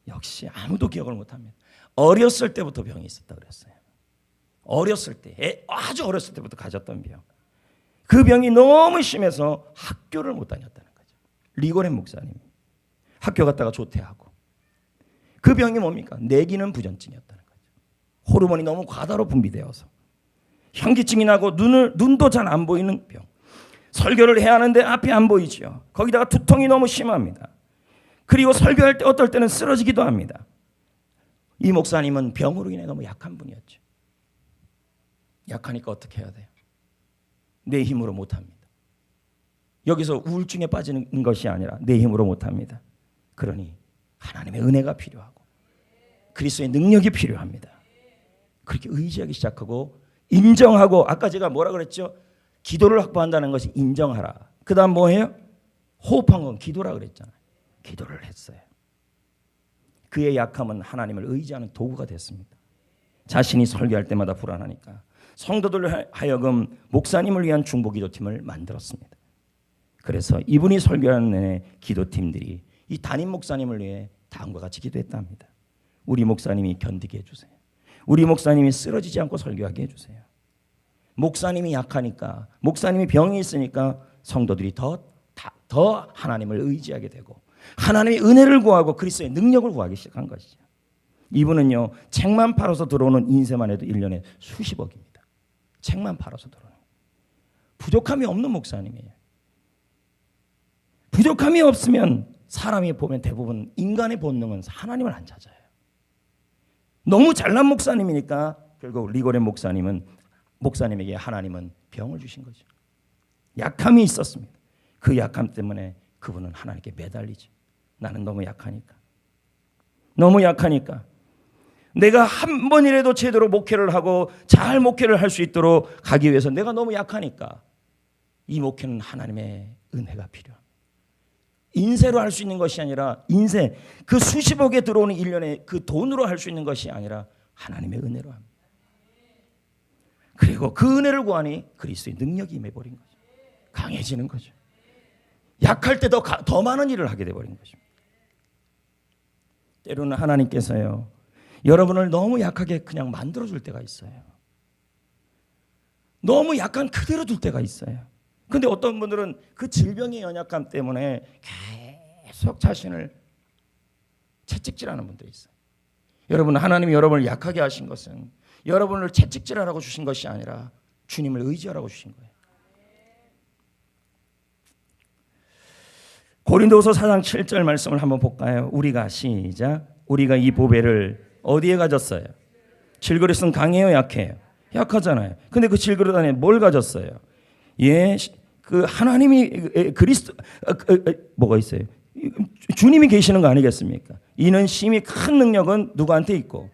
역시 아무도 기억을 못합니다. 어렸을 때부터 병이 있었다 그랬어요. 어렸을 때, 아주 어렸을 때부터 가졌던 병. 그 병이 너무 심해서 학교를 못 다녔다는 거죠. 리고렌 목사님. 학교 갔다가 조퇴하고. 그 병이 뭡니까? 내기는 부전증이었다는 거죠. 호르몬이 너무 과다로 분비되어서. 현기증이 나고 눈도 잘 안 보이는 병. 설교를 해야 하는데 앞이 안 보이죠. 거기다가 두통이 너무 심합니다. 그리고 설교할 때 어떨 때는 쓰러지기도 합니다. 이 목사님은 병으로 인해 너무 약한 분이었죠. 약하니까 어떻게 해야 돼요? 내 힘으로 못합니다. 여기서 우울증에 빠지는 것이 아니라 내 힘으로 못합니다. 그러니 하나님의 은혜가 필요하고 그리스도의 능력이 필요합니다. 그렇게 의지하기 시작하고 인정하고, 아까 제가 뭐라 그랬죠? 기도를 확보한다는 것이 인정하라. 그 다음 뭐예요? 호흡한 건 기도라 그랬잖아요. 기도를 했어요. 그의 약함은 하나님을 의지하는 도구가 됐습니다. 자신이 설교할 때마다 불안하니까 성도들 하여금 목사님을 위한 중보기도팀을 만들었습니다. 그래서 이분이 설교하는 내내 기도팀들이 이 담임 목사님을 위해 다음과 같이 기도했답니다. 우리 목사님이 견디게 해주세요. 우리 목사님이 쓰러지지 않고 설교하게 해주세요. 목사님이 약하니까, 목사님이 병이 있으니까 성도들이 더 하나님을 의지하게 되고 하나님의 은혜를 구하고 그리스도의 능력을 구하기 시작한 것이죠. 이분은요, 책만 팔아서 들어오는 인세만 해도 1년에 수십억입니다. 책만 팔아서 들어오는. 부족함이 없는 목사님이에요. 부족함이 없으면 사람이 보면 대부분 인간의 본능은 하나님을 안 찾아요. 너무 잘난 목사님이니까 결국 리고렌 목사님에게 하나님은 병을 주신 거죠. 약함이 있었습니다. 그 약함 때문에 그분은 하나님께 매달리죠. 나는 너무 약하니까. 너무 약하니까. 내가 한 번이라도 제대로 목회를 하고 잘 목회를 할 수 있도록 가기 위해서 내가 너무 약하니까 이 목회는 하나님의 은혜가 필요합니다. 인세로 할 수 있는 것이 아니라, 인세, 그 수십억에 들어오는 1년에 그 돈으로 할 수 있는 것이 아니라 하나님의 은혜로 합니다. 그리고 그 은혜를 구하니 그리스도의 능력이 임해버린 거죠. 강해지는 거죠. 약할 때 더 많은 일을 하게 돼버린 것입니다. 때로는 하나님께서요, 여러분을 너무 약하게 그냥 만들어줄 때가 있어요. 너무 약한 그대로 둘 때가 있어요. 그런데 어떤 분들은 그 질병의 연약함 때문에 계속 자신을 채찍질하는 분들이 있어요. 여러분, 하나님이 여러분을 약하게 하신 것은 여러분을 채찍질하라고 주신 것이 아니라 주님을 의지하라고 주신 거예요. 고린도후서 4장 7절 말씀을 한번 볼까요? 우리가 시작. 우리가 이 보배를 어디에 가졌어요? 질그릇은 강해요, 약해요? 약하잖아요. 근데 그 질그릇 안에 뭘 가졌어요? 예, 그 하나님이 그리스도 뭐가 있어요? 주님이 계시는 거 아니겠습니까? 이는 심히 큰 능력은 누구한테 있고,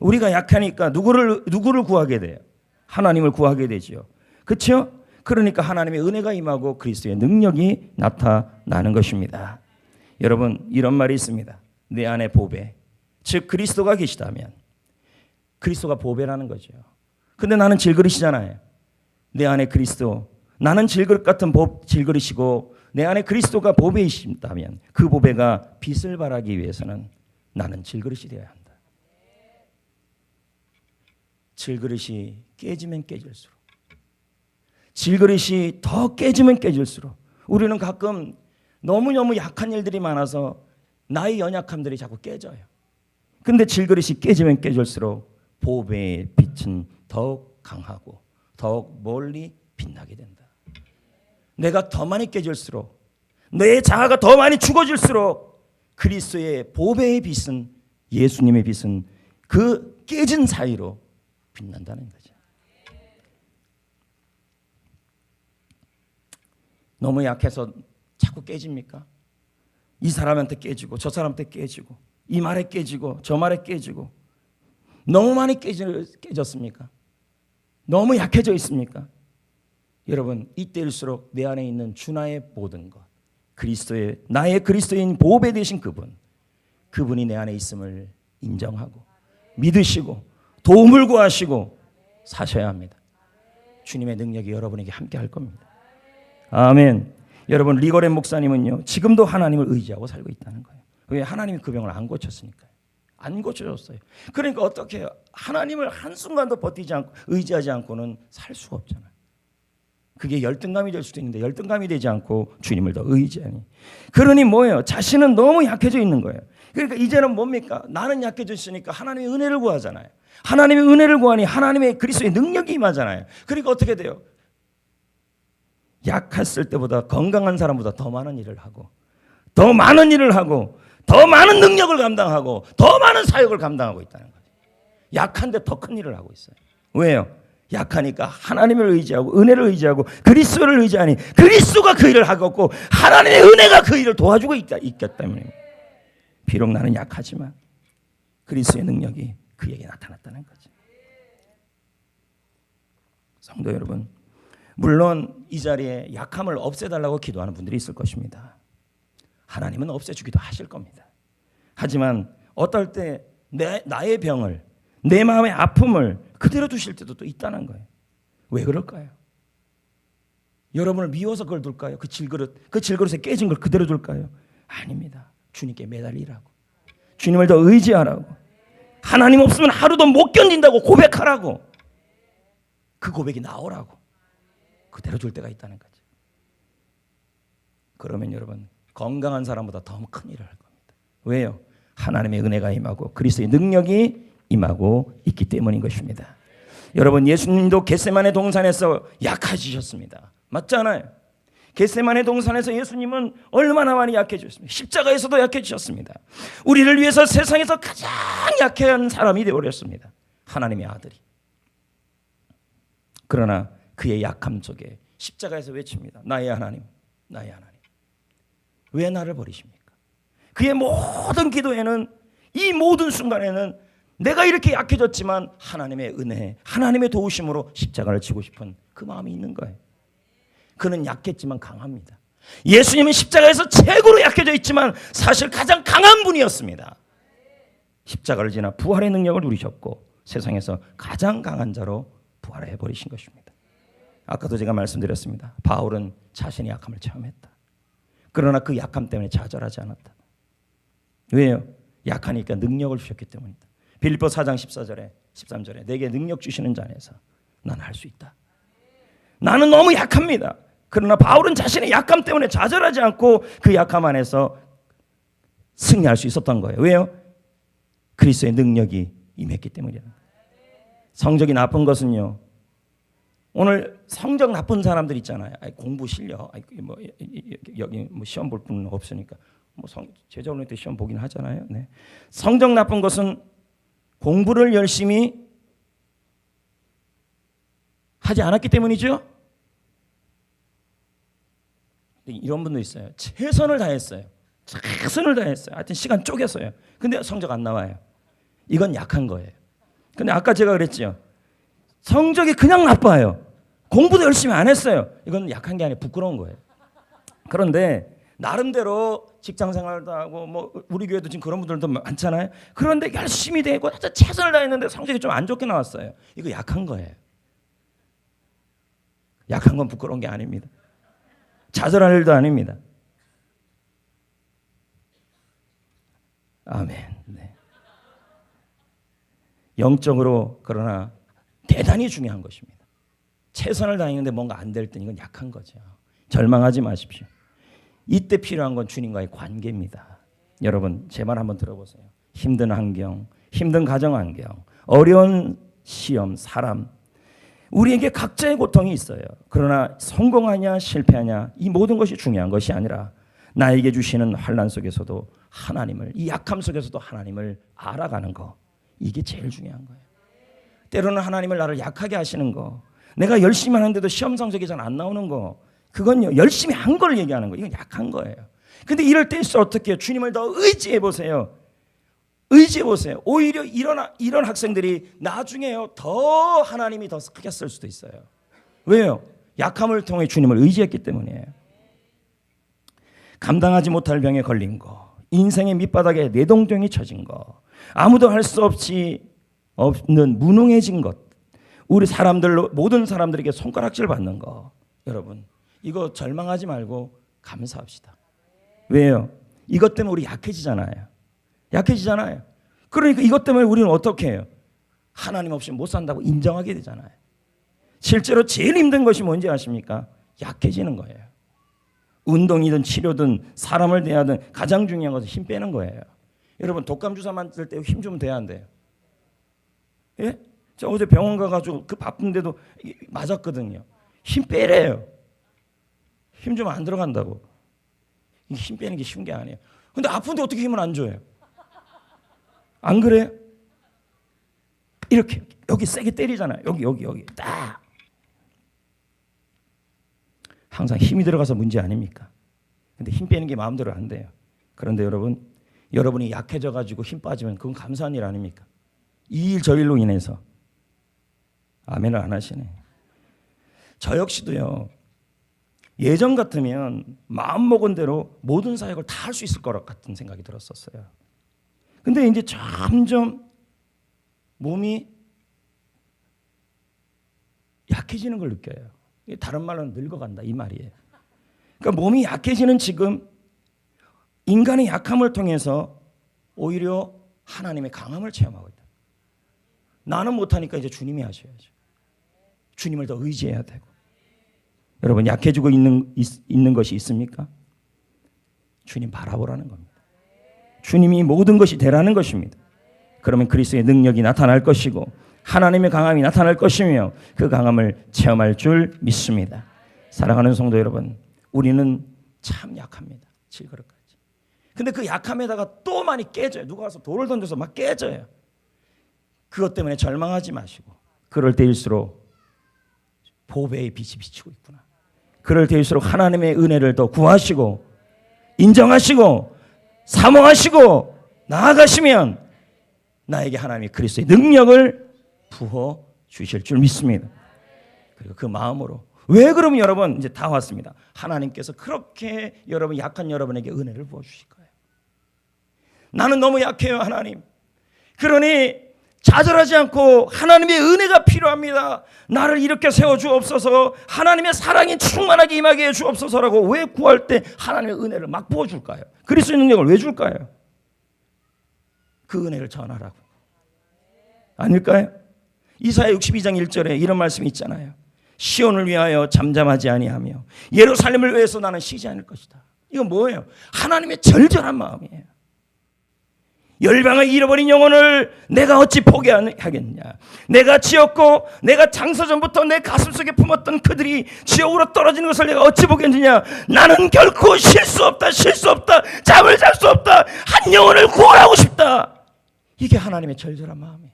우리가 약하니까 누구를 구하게 돼요? 하나님을 구하게 되죠. 그렇죠? 그러니까 하나님의 은혜가 임하고 그리스도의 능력이 나타나는 것입니다. 여러분, 이런 말이 있습니다. 내 안에 보배, 즉 그리스도가 계시다면, 그리스도가 보배라는 거죠. 근데 나는 질그릇이잖아요. 내 안에 그리스도, 나는 질그릇 같은 질그릇이고 내 안에 그리스도가 보배이신다면 그 보배가 빛을 발하기 위해서는 나는 질그릇이 되어야 한다. 질그릇이 깨지면 깨질수록, 질그릇이 더 깨지면 깨질수록, 우리는 가끔 너무너무 약한 일들이 많아서 나의 연약함들이 자꾸 깨져요. 근데 질그릇이 깨지면 깨질수록 보배의 빛은 더욱 강하고 더욱 멀리 빛나게 된다. 내가 더 많이 깨질수록, 내 자아가 더 많이 죽어질수록 그리스도의 보배의 빛은, 예수님의 빛은 그 깨진 사이로 빛난다는 거죠. 너무 약해서 자꾸 깨집니까? 이 사람한테 깨지고 저 사람한테 깨지고 이 말에 깨지고 저 말에 깨지고 너무 많이 깨졌습니까? 너무 약해져 있습니까? 여러분, 이때일수록 내 안에 있는 주나의 모든 것, 그리스도의, 나의 그리스도인 보배 되신 그분이 내 안에 있음을 인정하고 믿으시고 도움을 구하시고 사셔야 합니다. 주님의 능력이 여러분에게 함께 할 겁니다. 아멘. 여러분, 리고렌 목사님은요, 지금도 하나님을 의지하고 살고 있다는 거예요. 왜? 하나님이 그 병을 안 고쳤으니까요. 안 고쳐줬어요. 그러니까 어떻게 해요? 하나님을 한순간도 버티지 않고 의지하지 않고는 살 수가 없잖아요. 그게 열등감이 될 수도 있는데 열등감이 되지 않고 주님을 더 의지하니. 그러니 뭐예요? 자신은 너무 약해져 있는 거예요. 그러니까 이제는 뭡니까? 나는 약해졌으니까 하나님의 은혜를 구하잖아요. 하나님의 은혜를 구하니 하나님의 그리스도의 능력이 임하잖아요. 그러니까 어떻게 돼요? 약했을 때보다 건강한 사람보다 더 많은 일을 하고 더 많은 일을 하고 더 많은 능력을 감당하고 더 많은 사역을 감당하고 있다는 거죠. 약한데 더 큰 일을 하고 있어요. 왜요? 약하니까 하나님을 의지하고 은혜를 의지하고 그리스도를 의지하니 그리스도가 그 일을 하고 있고 하나님의 은혜가 그 일을 도와주고 있기 때문에 비록 나는 약하지만 그리스도의 능력이 그에게 나타났다는 거죠. 성도 여러분, 물론 이 자리에 약함을 없애달라고 기도하는 분들이 있을 것입니다. 하나님은 없애주기도 하실 겁니다. 하지만 어떨 때 나의 병을 내 마음의 아픔을 그대로 두실 때도 또 있다는 거예요. 왜 그럴까요? 여러분을 미워서 그걸 둘까요? 그 질그릇에 깨진 걸 그대로 둘까요? 아닙니다. 주님께 매달리라고, 주님을 더 의지하라고, 하나님 없으면 하루도 못 견딘다고 고백하라고, 그 고백이 나오라고 그대로 둘 때가 있다는 거죠. 그러면 여러분 건강한 사람보다 더 큰 일을 할 겁니다. 왜요? 하나님의 은혜가 임하고 그리스도의 능력이 임하고 있기 때문인 것입니다. 여러분, 예수님도 겟세마네 동산에서 약해지셨습니다. 맞잖아요. 겟세마네 동산에서 예수님은 얼마나 많이 약해지셨습니까? 십자가에서도 약해지셨습니다. 우리를 위해서 세상에서 가장 약한 사람이 되어버렸습니다. 하나님의 아들이. 그러나 그의 약함 속에 십자가에서 외칩니다. 나의 하나님, 나의 하나님, 왜 나를 버리십니까? 그의 모든 기도에는, 이 모든 순간에는 내가 이렇게 약해졌지만 하나님의 은혜, 하나님의 도우심으로 십자가를 지고 싶은 그 마음이 있는 거예요. 그는 약했지만 강합니다. 예수님은 십자가에서 최고로 약해져 있지만 사실 가장 강한 분이었습니다. 십자가를 지나 부활의 능력을 누리셨고 세상에서 가장 강한 자로 부활해 버리신 것입니다. 아까도 제가 말씀드렸습니다. 바울은 자신의 약함을 체험했다. 그러나 그 약함 때문에 좌절하지 않았다. 왜요? 약하니까 능력을 주셨기 때문이다. 빌립보 4장 14절에 13절에 내게 능력 주시는 자 안에서 난 할 수 있다. 나는 너무 약합니다. 그러나 바울은 자신의 약함 때문에 좌절하지 않고 그 약함 안에서 승리할 수 있었던 거예요. 왜요? 그리스도의 능력이 임했기 때문이에요. 성적이 나쁜 것은요, 오늘 성적 나쁜 사람들 있잖아요. 공부 실력, 여기 뭐 시험 볼 분은 없으니까 제자 훈련 때 시험 보긴 하잖아요. 네. 성적 나쁜 것은 공부를 열심히 하지 않았기 때문이죠. 이런 분도 있어요. 최선을 다했어요. 최선을 다했어요. 하여튼 시간 쪼개서요. 근데 성적 안 나와요. 이건 약한 거예요. 근데 아까 제가 그랬죠. 성적이 그냥 나빠요. 공부도 열심히 안 했어요. 이건 약한 게 아니라 부끄러운 거예요. 그런데 나름대로 직장 생활도 하고 뭐 우리 교회도 지금 그런 분들도 많잖아요. 그런데 열심히 되고 최선을 다했는데 성적이 좀 안 좋게 나왔어요. 이거 약한 거예요. 약한 건 부끄러운 게 아닙니다. 좌절할 일도 아닙니다. 아멘. 네. 영적으로 그러나 대단히 중요한 것입니다. 최선을 다했는데 뭔가 안 될 때는 이건 약한 거죠. 절망하지 마십시오. 이때 필요한 건 주님과의 관계입니다. 여러분 제 말 한번 들어보세요. 힘든 환경, 힘든 가정 환경, 어려운 시험, 사람, 우리에게 각자의 고통이 있어요. 그러나 성공하냐 실패하냐 이 모든 것이 중요한 것이 아니라 나에게 주시는 환난 속에서도 하나님을, 이 약함 속에서도 하나님을 알아가는 거, 이게 제일 중요한 거예요. 때로는 하나님을 나를 약하게 하시는 거, 내가 열심히 하는데도 시험 성적이 잘 안 나오는 거, 그건요 열심히 한 걸 얘기하는 거예요. 이건 약한 거예요. 근데 이럴 때일수록 어떻게 해요? 주님을 더 의지해 보세요. 의지해 보세요. 오히려 이런 학생들이 나중에요 더 하나님이 더 크게 쓸 수도 있어요. 왜요? 약함을 통해 주님을 의지했기 때문이에요. 감당하지 못할 병에 걸린 거, 인생의 밑바닥에 내동댕이 쳐진 거, 아무도 할 수 없는 무능해진 것, 우리 사람들로 모든 사람들에게 손가락질 받는 거, 여러분 이거 절망하지 말고 감사합시다. 왜요? 이것 때문에 우리 약해지잖아요. 그러니까 이것 때문에 우리는 어떻게 해요? 하나님 없이 못 산다고 인정하게 되잖아요. 실제로 제일 힘든 것이 뭔지 아십니까? 약해지는 거예요. 운동이든 치료든 사람을 대하든 가장 중요한 것은 힘 빼는 거예요. 여러분 독감 주사 맞을 때 힘 좀 돼야 안 돼요? 예? 저 어제 병원 가가지고 그 바쁜데도 맞았거든요. 힘 빼래요. 힘 좀 안 들어간다고. 힘 빼는 게 쉬운 게 아니에요. 근데 아픈데 어떻게 힘을 안 줘요? 안 그래요? 이렇게 여기 세게 때리잖아요. 여기 딱. 항상 힘이 들어가서 문제 아닙니까? 근데 힘 빼는 게 마음대로 안 돼요. 그런데 여러분이 약해져 가지고 힘 빠지면 그건 감사한 일 아닙니까? 이 일 저 일로 인해서. 아멘을 안 하시네. 저 역시도요. 예전 같으면 마음먹은 대로 모든 사역을 다 할 수 있을 것 같은 생각이 들었었어요. 근데 이제 점점 몸이 약해지는 걸 느껴요. 다른 말로는 늙어간다 이 말이에요. 그러니까 몸이 약해지는 지금 인간의 약함을 통해서 오히려 하나님의 강함을 체험하고 있다. 나는 못하니까 이제 주님이 하셔야죠. 주님을 더 의지해야 되고. 여러분 약해지고 있는 것이 있습니까? 주님 바라보라는 겁니다. 주님이 모든 것이 되라는 것입니다. 그러면 그리스도의 능력이 나타날 것이고 하나님의 강함이 나타날 것이며 그 강함을 체험할 줄 믿습니다. 사랑하는 성도 여러분, 우리는 참 약합니다. 7그릇까지. 근데 그 약함에다가 또 많이 깨져요. 누가 와서 돌을 던져서 막 깨져요. 그것 때문에 절망하지 마시고 그럴 때일수록 보배의 빛이 비치고 있구나. 그럴 때일수록 하나님의 은혜를 더 구하시고 인정하시고 사모하시고 나아가시면 나에게 하나님이 그리스도의 능력을 부어 주실 줄 믿습니다. 그리고 그 마음으로 왜 그러면 여러분 이제 다 왔습니다. 하나님께서 그렇게 여러분 약한 여러분에게 은혜를 부어 주실 거예요. 나는 너무 약해요 하나님. 그러니 좌절하지 않고 하나님의 은혜가 필요합니다. 나를 이렇게 세워주옵소서. 하나님의 사랑이 충만하게 임하게 해주옵소서라고 왜 구할 때 하나님의 은혜를 막 부어줄까요? 그리스도의 능력을 왜 줄까요? 그 은혜를 전하라고. 아닐까요? 이사야 62장 1절에 이런 말씀이 있잖아요. 시온을 위하여 잠잠하지 아니하며 예루살렘을 위해서 나는 쉬지 않을 것이다. 이건 뭐예요? 하나님의 절절한 마음이에요. 열방을 잃어버린 영혼을 내가 어찌 포기하겠냐. 내가 지었고 내가 장서전부터 내 가슴속에 품었던 그들이 지옥으로 떨어지는 것을 내가 어찌 보겠느냐. 나는 결코 쉴 수 없다. 잠을 잘 수 없다. 한 영혼을 구원하고 싶다. 이게 하나님의 절절한 마음이에요.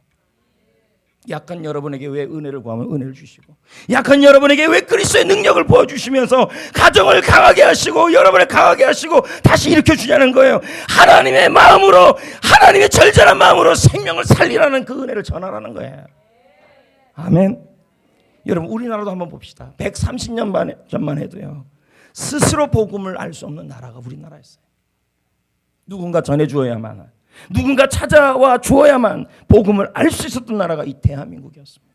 약한 여러분에게 왜 은혜를 구하면 은혜를 주시고 약한 여러분에게 왜 그리스도의 능력을 보여주시면서 가정을 강하게 하시고 여러분을 강하게 하시고 다시 일으켜주냐는 거예요. 하나님의 마음으로 하나님의 절절한 마음으로 생명을 살리라는 그 은혜를 전하라는 거예요. 아멘. 여러분 우리나라도 한번 봅시다. 130년 전만 해도요. 스스로 복음을 알 수 없는 나라가 우리나라였어요. 누군가 전해주어야만 누군가 찾아와 주어야만 복음을 알 수 있었던 나라가 이 대한민국이었습니다.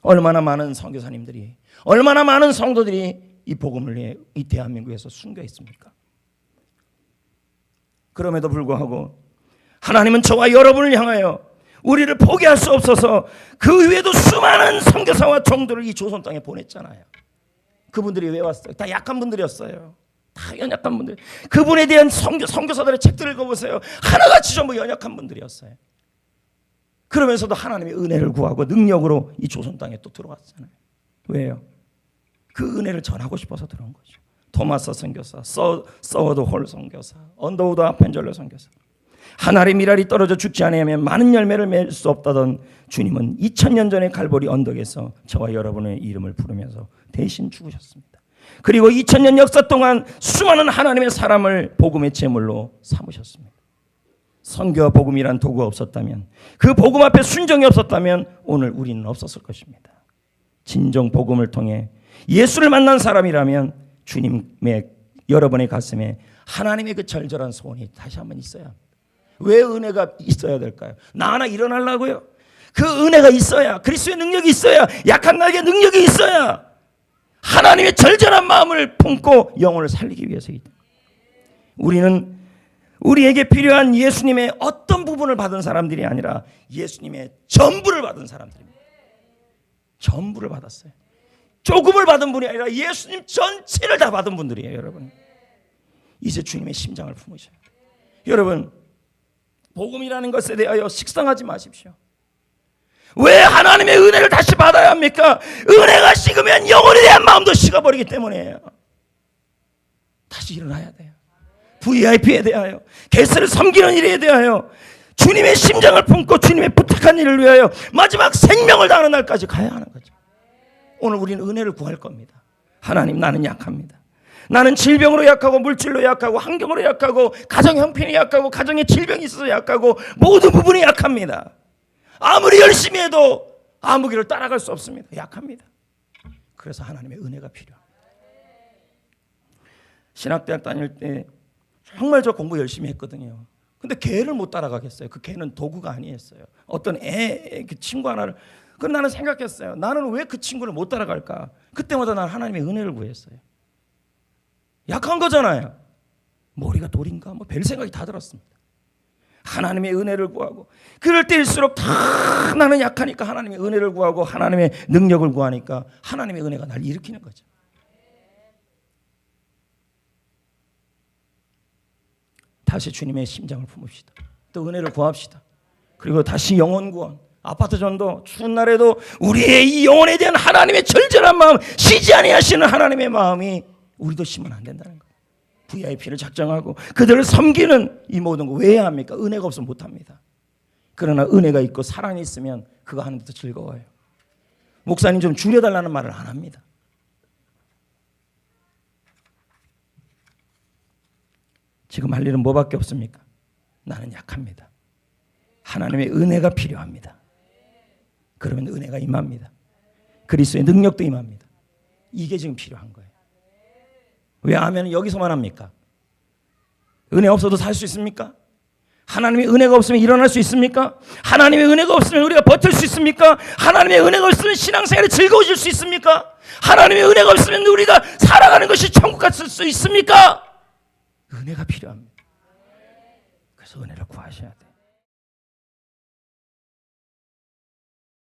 얼마나 많은 선교사님들이 얼마나 많은 성도들이 이 복음을 위해 이 대한민국에서 숨겨 있습니까? 그럼에도 불구하고 하나님은 저와 여러분을 향하여 우리를 포기할 수 없어서 그 외에도 수많은 선교사와 종들을 이 조선 땅에 보냈잖아요. 그분들이 왜 왔어요? 다 약한 분들이었어요. 다 연약한 분들. 그분에 대한 선교사들의 책들을 읽어보세요. 하나같이 전부 연약한 분들이었어요. 그러면서도 하나님의 은혜를 구하고 능력으로 이 조선 땅에 또 들어왔잖아요. 왜요? 그 은혜를 전하고 싶어서 들어온 거죠. 토마스 선교사, 서워드 홀 선교사, 언더우드 아펜젤러 선교사. 하늘의 미랄이 떨어져 죽지 않으면 많은 열매를 맺을 수 없다던 주님은 2000년 전에 갈보리 언덕에서 저와 여러분의 이름을 부르면서 대신 죽으셨습니다. 그리고 2000년 역사 동안 수많은 하나님의 사람을 복음의 제물로 삼으셨습니다. 선교와 복음이란 도구가 없었다면, 그 복음 앞에 순종이 없었다면 오늘 우리는 없었을 것입니다. 진정 복음을 통해 예수를 만난 사람이라면 주님의 여러분의 가슴에 하나님의 그 절절한 소원이 다시 한번 있어야 합니다. 왜 은혜가 있어야 될까요? 나 하나 일어나려고요? 그 은혜가 있어야, 그리스도의 능력이 있어야, 약한 나에게 능력이 있어야 하나님의 절절한 마음을 품고 영혼을 살리기 위해서이다. 우리는 우리에게 필요한 예수님의 어떤 부분을 받은 사람들이 아니라 예수님의 전부를 받은 사람들입니다. 전부를 받았어요. 조금을 받은 분이 아니라 예수님 전체를 다 받은 분들이에요. 여러분, 이제 주님의 심장을 품으셔요. 여러분, 복음이라는 것에 대하여 식상하지 마십시오. 왜 하나님의 은혜를 다시 받아야 합니까? 은혜가 식으면 영혼에 대한 마음도 식어버리기 때문이에요. 다시 일어나야 돼요. VIP에 대하여, 개수를 섬기는 일에 대하여, 주님의 심장을 품고 주님의 부탁한 일을 위하여 마지막 생명을 다하는 날까지 가야 하는 거죠. 오늘 우리는 은혜를 구할 겁니다. 하나님, 나는 약합니다. 나는 질병으로 약하고 물질로 약하고 환경으로 약하고 가정 형편이 약하고 가정에 질병이 있어서 약하고 모든 부분이 약합니다. 아무리 열심히 해도 아무 길을 따라갈 수 없습니다. 약합니다. 그래서 하나님의 은혜가 필요합니다. 신학대학 다닐 때 정말 저 공부 열심히 했거든요. 근데 개를 못 따라가겠어요. 그 개는 도구가 아니었어요. 어떤 그 친구 하나를. 그럼 나는 생각했어요. 나는 왜 그 친구를 못 따라갈까? 그때마다 나는 하나님의 은혜를 구했어요. 약한 거잖아요. 머리가 돌인가? 뭐 별 생각이 다 들었습니다. 하나님의 은혜를 구하고, 그럴 때일수록 다 나는 약하니까 하나님의 은혜를 구하고 하나님의 능력을 구하니까 하나님의 은혜가 날 일으키는 거죠. 다시 주님의 심장을 품읍시다. 또 은혜를 구합시다. 그리고 다시 영혼 구원, 아파트 전도, 추운 날에도 우리의 이 영혼에 대한 하나님의 절절한 마음, 쉬지 아니하시는 하나님의 마음이 우리도 심으면 안 된다는 거예요. VIP를 작정하고 그들을 섬기는 이 모든 거 왜 해야 합니까? 은혜가 없으면 못합니다. 그러나 은혜가 있고 사랑이 있으면 그거 하는데도 즐거워요. 목사님 좀 줄여달라는 말을 안 합니다. 지금 할 일은 뭐밖에 없습니까? 나는 약합니다. 하나님의 은혜가 필요합니다. 그러면 은혜가 임합니다. 그리스도의 능력도 임합니다. 이게 지금 필요한 거예요. 왜 하면 여기서만 합니까? 은혜 없어도 살 수 있습니까? 하나님의 은혜가 없으면 일어날 수 있습니까? 하나님의 은혜가 없으면 우리가 버틸 수 있습니까? 하나님의 은혜가 없으면 신앙생활이 즐거워질 수 있습니까? 하나님의 은혜가 없으면 우리가 살아가는 것이 천국 같을 수 있습니까? 은혜가 필요합니다. 그래서 은혜를 구하셔야 돼요.